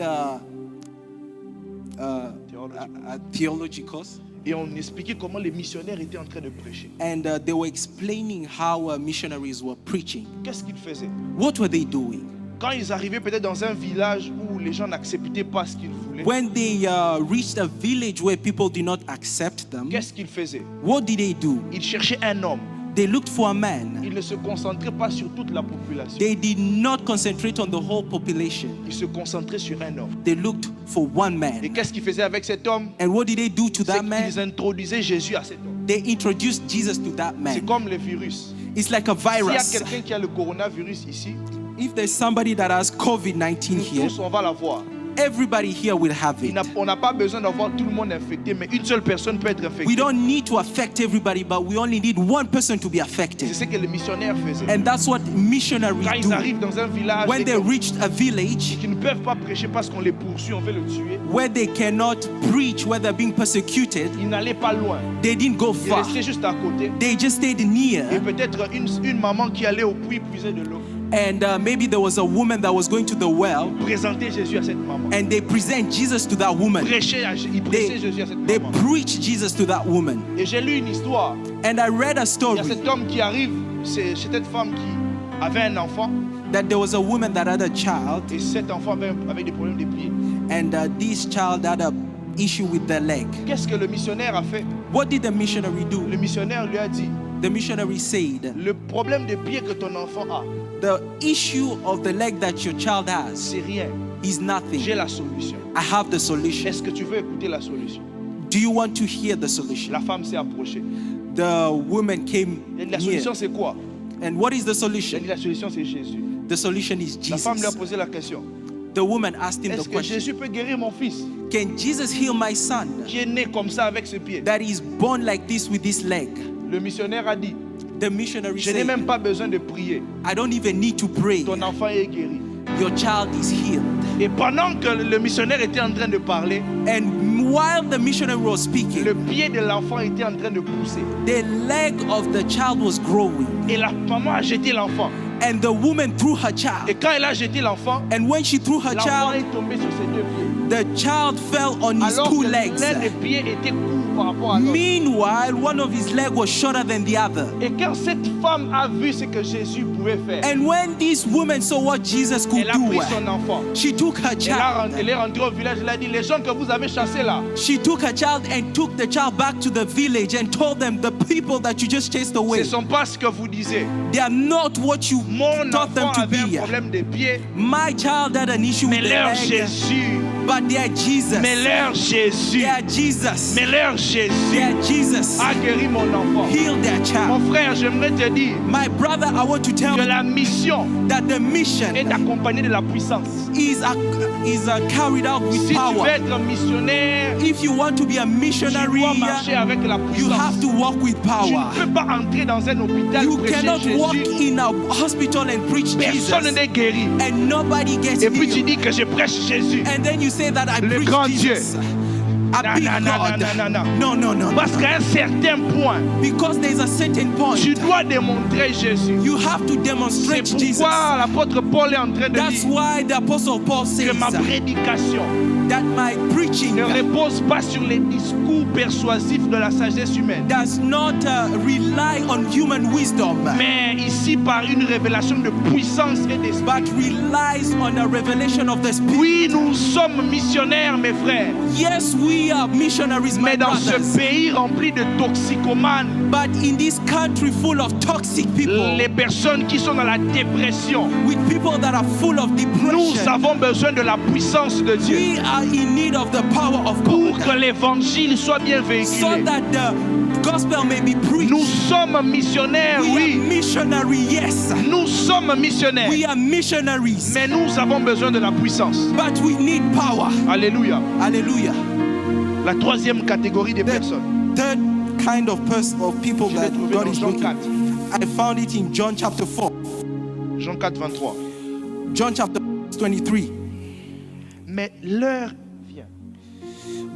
S1: Théologie.
S2: a theology course,
S1: Et on expliquait comment les missionnaires étaient en train de prêcher.
S2: and they were explaining how missionaries were preaching.
S1: Qu'est-ce qu'ils faisaient?
S2: What were they doing?
S1: Quand ils arrivaient peut-être dans un village où les gens n'acceptaient pas ce qu'ils voulaient,
S2: when they reached a village where people did not accept them,
S1: qu'est-ce qu'ils faisaient?
S2: what did they do?
S1: Ils cherchaient un homme.
S2: They looked for a man.
S1: Ils ne se concentraient pas sur toute la population.
S2: They did not concentrate on the whole population.
S1: Ils se concentraient sur un homme.
S2: They looked for one
S1: Et
S2: man.
S1: qu'est-ce qu'ils faisaient avec cet homme?
S2: And what did they do to
S1: C'est
S2: that man?
S1: qu'ils introduisaient Jésus à cet homme.
S2: They introduced Jesus to that
S1: C'est
S2: man.
S1: comme le virus.
S2: It's like a
S1: S'il y a
S2: virus.
S1: quelqu'un qui a le coronavirus ici,
S2: If there's somebody that has COVID-19
S1: nous
S2: here,
S1: tous on va l'avoir.
S2: everybody here will have it.
S1: On n'a pas besoin d'avoir tout le monde infecté, mais une seule personne peut être
S2: We
S1: infectée.
S2: don't need to affect everybody, but we only need one person to be
S1: C'est
S2: affected.
S1: ce que les missionnaires faisaient.
S2: And that's what missionaries
S1: Quand ils
S2: do.
S1: arrivent dans un village
S2: When
S1: et
S2: they reached a village
S1: qu'ils ne peuvent pas prêcher parce qu'on les poursuit, on veut le tuer,
S2: where they cannot preach, where they're being persecuted,
S1: ils n'allaient pas loin.
S2: they didn't go
S1: Ils
S2: far.
S1: restaient juste à côté.
S2: They just stayed
S1: Et
S2: near.
S1: peut-être une maman qui allait au puits puiser de l'eau.
S2: And maybe there was a woman that was going to the well,
S1: Présenter Jésus à cette maman.
S2: and they present Jesus to that woman.
S1: Ils prêchaient Jésus à cette
S2: They
S1: maman.
S2: preach Jesus to that woman.
S1: Et j'ai lu une histoire.
S2: And I read a
S1: Il y a
S2: story
S1: cet homme qui arrive, c'est cette femme qui avait un enfant.
S2: that there was a woman that had a child,
S1: Et cet enfant avait des problèmes de pieds.
S2: and this child had a issue with the leg.
S1: Qu'est-ce que le missionnaire a fait?
S2: What did the missionary do?
S1: Le missionnaire lui a dit,
S2: The missionary said,
S1: le problème de pied que ton enfant a,
S2: the issue of the leg that your child has
S1: c'est rien.
S2: is
S1: J'ai
S2: nothing.
S1: la solution.
S2: I have the solution.
S1: Est-ce que tu veux écouter la solution?
S2: Do you want to hear the solution?
S1: La femme s'est approchée.
S2: The woman came
S1: Et la
S2: near.
S1: solution c'est quoi?
S2: And what is the
S1: Elle a dit
S2: solution?
S1: la solution c'est Jésus.
S2: The solution is
S1: La femme lui a
S2: Jesus.
S1: posé la question.
S2: The woman asked him the
S1: Est-ce que
S2: question,
S1: Jésus peut guérir mon fils
S2: can Jesus heal my son
S1: qui est né comme ça avec ce pied?
S2: that is born like this with this leg?
S1: Le missionnaire a dit,
S2: The missionary
S1: je n'ai
S2: said,
S1: même pas besoin de prier.
S2: I don't even need to pray.
S1: Ton enfant est guéri.
S2: Your child is healed.
S1: Et pendant que le missionnaire était en train de parler,
S2: And while the missionary was speaking,
S1: le pied de l'enfant était en train de pousser.
S2: the leg of the child was growing.
S1: Et la maman a jeté l'enfant.
S2: And the woman threw her
S1: Et
S2: child.
S1: quand elle a jeté l'enfant,
S2: And when she threw her
S1: l'enfant
S2: child,
S1: est tombé sur ses deux pieds.
S2: the child fell on his
S1: Alors
S2: two
S1: que
S2: legs.
S1: l'un des pieds était court par rapport à l'autre.
S2: Meanwhile, one of his legs was shorter than the other.
S1: Et quand cette femme a vu ce que Jésus pouvait faire,
S2: And when this woman saw what Jesus could
S1: elle a pris
S2: do,
S1: son enfant.
S2: she took her
S1: Elle
S2: child.
S1: est rentrée au village, elle a dit, les gens que vous avez chassés là,
S2: She took her child and took the child back to the village and told them, the people that you just chased
S1: ce
S2: away,
S1: ne sont pas ce que vous disiez.
S2: they are not what you
S1: Mon
S2: taught them
S1: enfant
S2: to
S1: avait un
S2: be.
S1: problème de pied,
S2: My child had an issue
S1: mais
S2: with the
S1: leur
S2: leg,
S1: Jésus,
S2: but their Jesus,
S1: mais leur Jésus,
S2: their Jesus,
S1: mais leur Jésus
S2: their Jesus
S1: a guéri mon enfant.
S2: healed their
S1: Mon
S2: child.
S1: frère, j'aimerais te dire
S2: My brother, I want to tell
S1: que
S2: you
S1: la mission
S2: that the mission
S1: est accompagnée de la puissance.
S2: is carried out with
S1: Si tu veux
S2: power.
S1: être missionnaire,
S2: If you want to be a
S1: tu
S2: missionary,
S1: dois marcher avec la
S2: you have
S1: puissance.
S2: to walk with
S1: Tu
S2: power.
S1: ne peux pas entrer dans un hôpital
S2: You
S1: prêcher
S2: cannot walk
S1: Jésus.
S2: in a hospital and preach
S1: Personne
S2: Jesus
S1: n'est guéri.
S2: and nobody gets
S1: Et puis tu
S2: healed.
S1: dis que je prêche Jésus.
S2: And then you say that I
S1: Le
S2: preach
S1: grand
S2: Jesus. A
S1: Non,
S2: big
S1: non, non,
S2: God.
S1: non, non, non.
S2: No, no, no.
S1: Parce qu'à un certain point,
S2: Because there's a certain point.
S1: tu dois démontrer Jésus.
S2: You have to
S1: C'est
S2: demonstrate Jesus.
S1: pourquoi l'apôtre Paul est en train de
S2: That's
S1: dire
S2: why the Apostle Paul
S1: que
S2: says
S1: ma prédication
S2: that my preaching
S1: ne repose pas sur les discours persuasifs de la sagesse humaine,
S2: does not rely on human wisdom,
S1: mais ici par une révélation de puissance et d'esprit.
S2: but relies on a revelation of the Spirit.
S1: Oui, nous sommes missionnaires, mes frères,
S2: Yes, we are missionaries, my
S1: mais dans ce
S2: brothers.
S1: pays rempli de toxicomanes,
S2: But in this country full of toxic people,
S1: les personnes qui sont dans la dépression,
S2: with people that are full of
S1: nous
S2: depression,
S1: avons besoin de la puissance de Dieu
S2: we are in need of the power of
S1: pour
S2: God,
S1: que l'évangile soit bien
S2: so
S1: véhiculé.
S2: that the gospel may be preached.
S1: Nous sommes missionnaires,
S2: We are
S1: oui.
S2: missionary, yes.
S1: Nous sommes missionnaires,
S2: We are missionaries,
S1: mais nous avons besoin de la puissance.
S2: but we need power.
S1: Alléluia.
S2: Hallelujah.
S1: La troisième catégorie des personnes,
S2: Third kind of people
S1: je l'ai
S2: that
S1: trouvé
S2: God
S1: dans
S2: is
S1: Jean
S2: looking.
S1: 4.
S2: I found it in John chapter 4,
S1: Jean 4, 23.
S2: John chapter 23.
S1: Mais l'heure vient,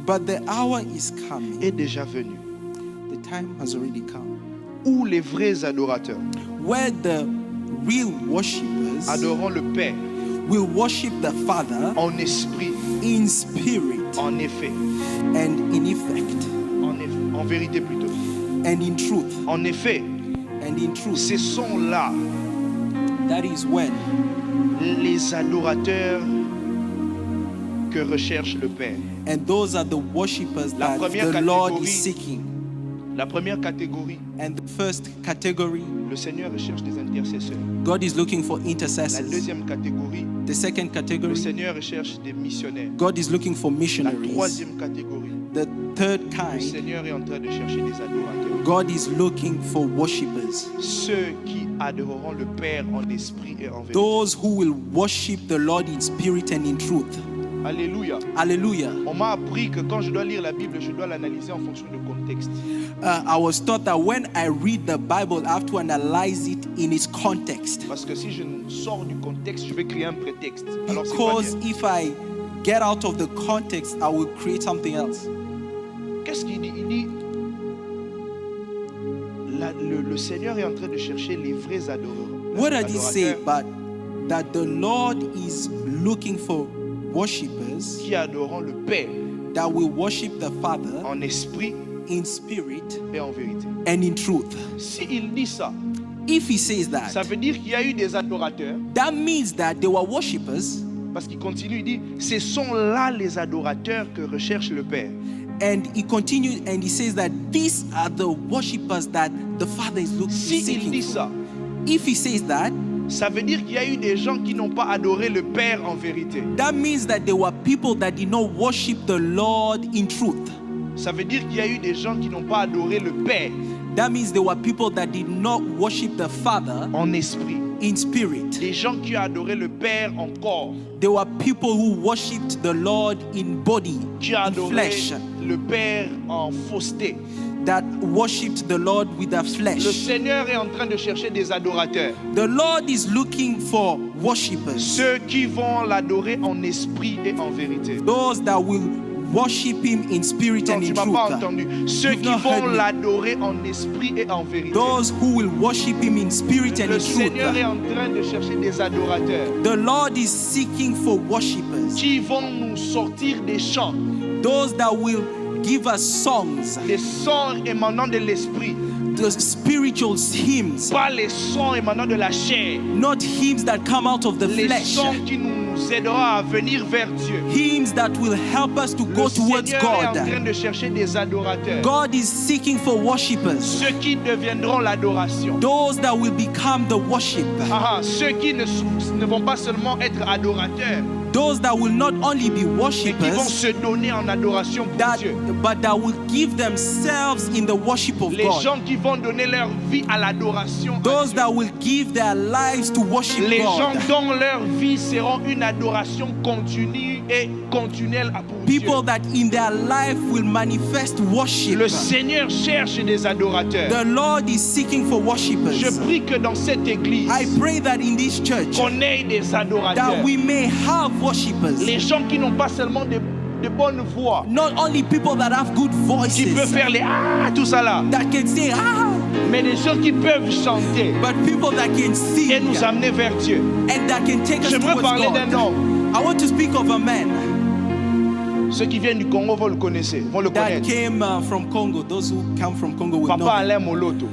S2: But the hour is coming.
S1: est déjà venue,
S2: The time has already come.
S1: où les vrais adorateurs
S2: Where the real worshippers
S1: adoreront le Père
S2: will worship the Father
S1: en esprit,
S2: in spirit
S1: en effet,
S2: and in effect
S1: en vérité plutôt.
S2: and in truth.
S1: En effet,
S2: And in truth.
S1: ce sont là
S2: That is when
S1: les adorateurs que recherche le Père.
S2: And those are the worshippers
S1: La
S2: that
S1: première
S2: the Lord
S1: catégorie.
S2: is seeking.
S1: La première catégorie,
S2: And the first category,
S1: le Seigneur recherche des intercesseurs.
S2: God is looking for
S1: La
S2: intercessors.
S1: deuxième catégorie,
S2: The second
S1: le
S2: category,
S1: Seigneur recherche des missionnaires.
S2: God is looking for
S1: La
S2: missionaries.
S1: troisième catégorie,
S2: The third
S1: le
S2: kind,
S1: Seigneur est en train de chercher des adorateurs.
S2: God is looking for worshippers.
S1: Ceux qui adoreront le Père en esprit et en vérité.
S2: Those who will worship the Lord in spirit and in truth.
S1: Alléluia.
S2: Hallelujah.
S1: On m'a appris que quand je dois lire la Bible, je dois l'analyser en fonction du contexte.
S2: I was taught that when I read the Bible, I have to analyze it in its context.
S1: Parce que si je sors du contexte, je vais créer un prétexte. Alors c'est pas
S2: Because
S1: bien.
S2: if I get out of the context, I will create something else.
S1: Qu'est-ce qu'il dit? Il dit le Seigneur est en train de chercher les vrais adoreurs.
S2: What did he say?
S1: Adorateurs
S2: But that the Lord is looking for worshippers
S1: qui adoreront le Père
S2: that will worship the Father
S1: en esprit
S2: in spirit
S1: et en vérité.
S2: and in truth.
S1: S'il dit ça,
S2: If he says
S1: ça
S2: that,
S1: veut dire qu'il y a eu des adorateurs.
S2: that means that they were worshippers,
S1: Parce qu'il continue, il dit, ce sont là les adorateurs que recherche le Père.
S2: and he continues and he says that these are the worshippers that the Father is looking
S1: S'il
S2: seeking
S1: dit
S2: for.
S1: ça,
S2: If he says that,
S1: ça veut dire qu'il y a eu des gens qui n'ont pas adoré le Père en vérité.
S2: that means that there were people that did not worship the Lord in truth.
S1: Ça veut dire qu'il y a eu des gens qui n'ont pas adoré le Père
S2: That means there were people that did not worship the Father
S1: en esprit.
S2: in spirit.
S1: Des gens qui ont adoré le Père en corps.
S2: There were people who worshipped the Lord in body,
S1: Qui ont
S2: in
S1: adoré
S2: flesh,
S1: le Père en fausseté.
S2: that worshipped the Lord with their
S1: Le
S2: flesh.
S1: Seigneur est en train de chercher des adorateurs.
S2: The Lord is looking for worshippers,
S1: Ceux qui vont l'adorer en esprit et en vérité.
S2: those that will worship Him in spirit
S1: Non,
S2: and
S1: tu
S2: in
S1: m'as pas
S2: truth.
S1: entendu. Ceux
S2: You've
S1: qui
S2: not heard
S1: vont
S2: me.
S1: l'adorer en esprit et en vérité.
S2: Those who will worship Him in spirit and
S1: Le
S2: in
S1: Seigneur est
S2: truth.
S1: en train de chercher des adorateurs
S2: The Lord is seeking for worshippers,
S1: qui vont nous sortir des chants,
S2: those that will give us songs,
S1: des sons émanant de l'esprit,
S2: the spiritual hymns,
S1: pas les sons émanant de la chair,
S2: not hymns that come out of the
S1: les
S2: flesh,
S1: sons qui nous aideront à venir vers Dieu.
S2: hymns that will help us to go
S1: Le
S2: towards
S1: Seigneur est en train
S2: God.
S1: de chercher des adorateurs,
S2: God is seeking for worshippers,
S1: ceux qui deviendront l'adoration.
S2: those that will become the worship,
S1: Ceux qui ne vont pas seulement être adorateurs,
S2: those that will not only be
S1: mais qui vont
S2: worshippers,
S1: se donner en adoration pour Dieu.
S2: but that will give themselves in the worship of
S1: Les
S2: God.
S1: gens qui vont donner leur vie à l'adoration. à
S2: Those
S1: Dieu.
S2: that will give their lives to worship
S1: Les gens
S2: God.
S1: dont leur vie seront une adoration continue et continuelle pour Dieu.
S2: People that in their life will manifest worship.
S1: Le Seigneur cherche des adorateurs.
S2: The Lord is seeking for worshippers.
S1: Je prie que dans cette église,
S2: I pray that in this church,
S1: qu'on ait des adorateurs.
S2: that we may have worshippers.
S1: Les gens qui n'ont pas seulement de bonnes voix,
S2: Not only people that have good
S1: qui peuvent
S2: voices,
S1: faire les tout ça là,
S2: that can say,
S1: mais des gens qui peuvent chanter
S2: but people that can
S1: et
S2: sing
S1: nous amener vers Dieu.
S2: and that can take us
S1: J'aimerais
S2: towards
S1: parler d'un
S2: God.
S1: homme.
S2: I want to speak of a man
S1: Ceux qui viennent du Congo vont le connaître, vont le
S2: that
S1: connaître.
S2: came from Congo. Those who come from Congo will
S1: Papa
S2: know.
S1: Alain Moloto.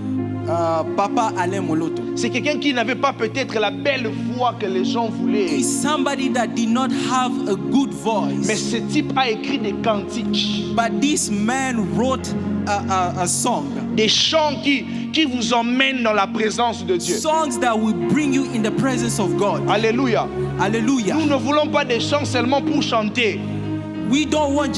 S2: Papa Alain Moloto.
S1: C'est quelqu'un qui n'avait pas peut-être la belle voix que les gens voulaient.
S2: Is somebody that did not have a good
S1: Mais
S2: voice.
S1: ce type a écrit des cantiques,
S2: But this man wrote a song.
S1: des chants qui vous emmènent dans la présence de Dieu.
S2: Songs that will bring you in the presence of God.
S1: Alléluia.
S2: Hallelujah.
S1: Nous ne voulons pas des chants seulement pour chanter.
S2: We don't want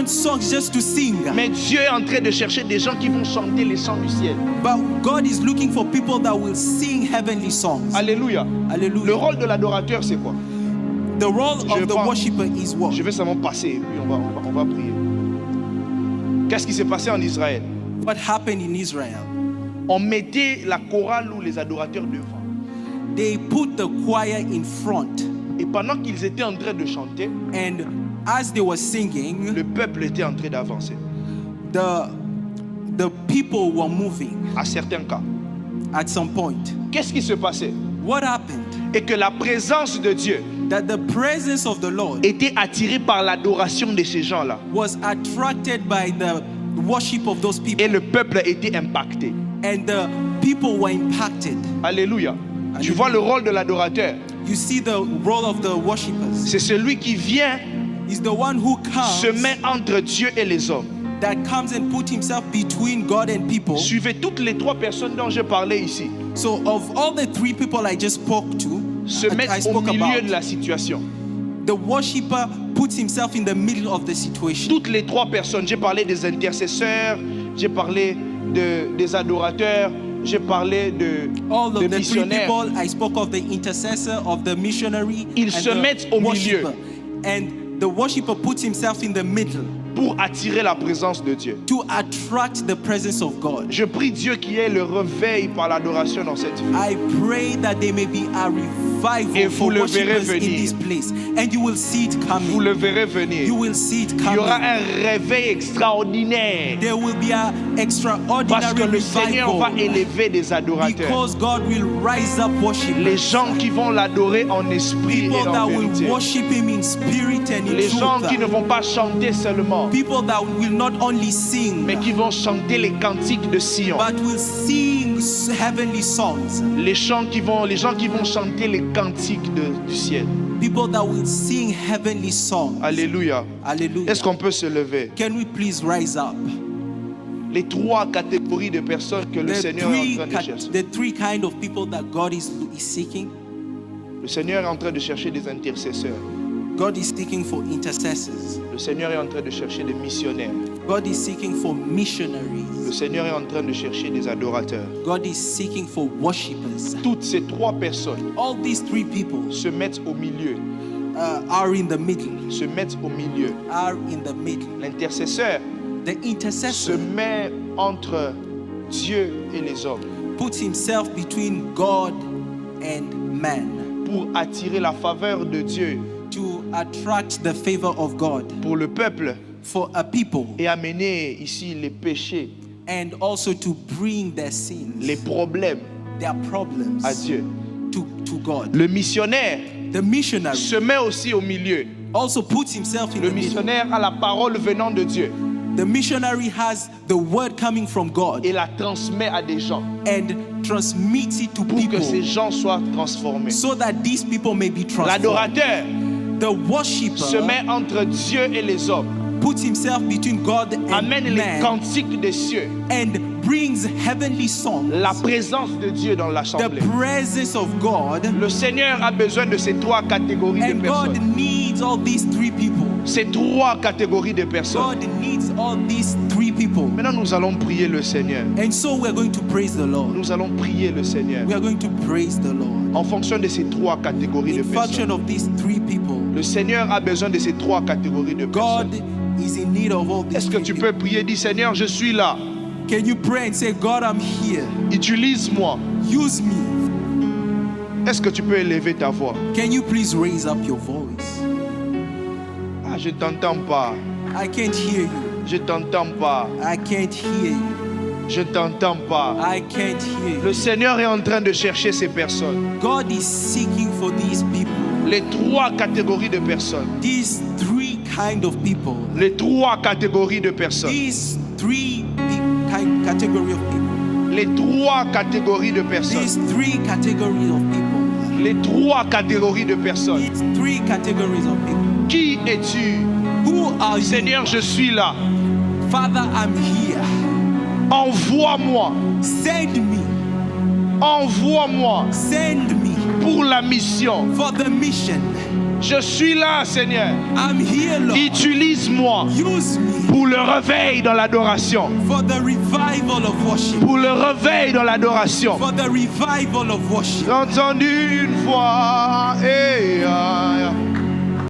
S2: songs just to sing.
S1: Mais Dieu est en train de chercher des gens qui vont chanter les chants du ciel.
S2: But God is looking for people that will sing heavenly songs.
S1: Alléluia. Le
S2: Hallelujah.
S1: rôle de l'adorateur, c'est quoi?
S2: The role
S1: Je
S2: of the
S1: vais-
S2: worshipper is what?
S1: Je vais seulement passer et puis on va prier. Qu'est-ce qui s'est passé en Israël?
S2: What happened in Israel?
S1: On mettait la chorale ou les adorateurs devant.
S2: They put the choir in front,
S1: Et pendant qu'ils étaient en train de chanter,
S2: and as they were singing,
S1: le peuple était en train d'avancer.
S2: the people were moving
S1: À certains cas.
S2: at some point.
S1: Qu'est-ce qui se passait?
S2: What happened?
S1: Et que la présence de Dieu
S2: That the presence of the Lord
S1: était attirée par l'adoration de ces gens-là.
S2: was attracted by the worship of those people,
S1: Et le peuple était impacté.
S2: and the people were impacted.
S1: Alléluia. Tu vois le rôle de l'adorateur.
S2: You see the role of the worshippers.
S1: C'est celui qui vient
S2: is the one who
S1: se
S2: comes,
S1: met entre Dieu et les hommes.
S2: that comes and put himself between God and people.
S1: Suivez toutes les trois personnes dont je parlais ici.
S2: So of all the three people I just spoke to,
S1: Se
S2: I
S1: mettent au
S2: spoke
S1: milieu
S2: about,
S1: de la situation.
S2: the worshipper puts himself in the middle of the situation.
S1: Toutes les trois personnes, j'ai parlé des intercesseurs, j'ai parlé des adorateurs, j'ai parlé
S2: All of
S1: de
S2: the three
S1: missionnaires.
S2: people, I spoke of the intercessor, of the missionary,
S1: Ils
S2: and
S1: se mettent au
S2: the worshipper.
S1: milieu.
S2: And the worshipper puts himself in the middle
S1: pour attirer la présence de Dieu.
S2: to attract the presence of God.
S1: Je prie Dieu qu'il y ait le réveil par l'adoration dans cette vie.
S2: I pray that there may be a revival
S1: Et vous
S2: for
S1: le verrez
S2: worshipers in
S1: venir.
S2: this place. And you will see it
S1: Vous
S2: coming.
S1: le verrez venir.
S2: You will see it
S1: Il y aura
S2: coming.
S1: un réveil extraordinaire
S2: There will be an
S1: parce
S2: extraordinary
S1: que le Seigneur va
S2: revival
S1: élever des adorateurs.
S2: because God will rise up
S1: Les
S2: worshipers.
S1: gens qui vont l'adorer en esprit et
S2: People
S1: en
S2: that will
S1: vérité.
S2: worship Him in spirit and in
S1: Les gens qui ne
S2: truth.
S1: vont pas chanter seulement,
S2: People that will not only sing
S1: mais qui vont chanter les cantiques de Sion.
S2: but will sing heavenly songs.
S1: Les gens qui vont chanter les cantiques du ciel.
S2: People that will sing heavenly songs.
S1: Alléluia.
S2: Hallelujah.
S1: Est-ce qu'on peut se lever?
S2: Can we please rise up?
S1: Les trois catégories de personnes que le Seigneur est en train de chercher.
S2: The three kind of people that God is seeking.
S1: Le Seigneur est en train de chercher des intercesseurs.
S2: God is seeking for intercessors.
S1: Le Seigneur est en train de chercher des missionnaires.
S2: God is seeking for
S1: Le
S2: missionaries.
S1: Seigneur est en train de chercher des adorateurs.
S2: God is seeking for worshippers.
S1: Toutes ces trois personnes
S2: All these three people
S1: se mettent au milieu.
S2: are in the middle.
S1: Se mettent au milieu.
S2: Are in the middle.
S1: L'intercesseur
S2: The
S1: se
S2: intercessor
S1: met entre Dieu et les hommes
S2: puts himself between God and man
S1: pour attirer la faveur de Dieu
S2: to attract the favor of God
S1: pour le peuple
S2: for a people
S1: et amener ici les péchés,
S2: and also to bring their sins,
S1: les problèmes
S2: their problems
S1: à Dieu.
S2: to God.
S1: Le missionnaire
S2: The missionary
S1: se met aussi au milieu.
S2: also puts himself in
S1: Le
S2: the middle.
S1: missionnaire a la parole venant de Dieu
S2: The missionary has the word coming from God
S1: et la transmet à des gens
S2: and transmits it to
S1: pour que ces
S2: people
S1: gens soient transformés.
S2: so that these people may be transformed.
S1: L'adorateur
S2: The worshipper
S1: se met entre Dieu et les hommes,
S2: puts himself between God and
S1: amène les
S2: man
S1: cantiques des cieux,
S2: and brings heavenly songs,
S1: la présence de Dieu dans
S2: the
S1: l'assemblée.
S2: presence of God.
S1: Le Seigneur a besoin de ces trois catégories de
S2: And God
S1: personnes.
S2: needs all these three people.
S1: Ces trois catégories de personnes.
S2: God needs all these three people.
S1: Maintenant, nous allons prier le Seigneur.
S2: And so we're going to praise the Lord.
S1: Nous allons prier le Seigneur
S2: We are going to praise the Lord.
S1: en fonction de ces trois catégories de
S2: In function
S1: personnes.
S2: of these three people,
S1: Le Seigneur a besoin de ces trois catégories de
S2: God
S1: personnes.
S2: is in need of all these
S1: Est-ce que
S2: three
S1: tu
S2: people.
S1: peux prier, dis Seigneur, je suis là.
S2: Can you pray and say, God, I'm here.
S1: Utilise-moi.
S2: Use me.
S1: Est-ce que tu peux élever ta voix?
S2: Can you please raise up your voice?
S1: Ah, je t'entends pas.
S2: I can't hear you.
S1: Je t'entends pas.
S2: I can't hear you.
S1: Je t'entends pas.
S2: I can't hear you.
S1: Le Seigneur est en train de chercher ces personnes.
S2: God is seeking for these people.
S1: Les trois catégories de personnes.
S2: These three kind of people.
S1: Les trois catégories de personnes.
S2: These three category of people.
S1: Les trois catégories de personnes.
S2: These three categories of people.
S1: Les trois catégories de personnes.
S2: These three categories of people.
S1: Qui es-tu?
S2: Who are you?
S1: Seigneur, je suis là.
S2: Father, I'm here.
S1: Envoie-moi.
S2: Send me.
S1: Envoie-moi
S2: Send me
S1: pour la mission.
S2: for the mission.
S1: Je suis là, Seigneur.
S2: I'm here, Lord.
S1: Utilise-moi
S2: Use me
S1: pour le réveil dans l'adoration.
S2: for the revival of worship.
S1: Pour le réveil dans l'adoration.
S2: For the revival of worship.
S1: J'ai entendu une voix.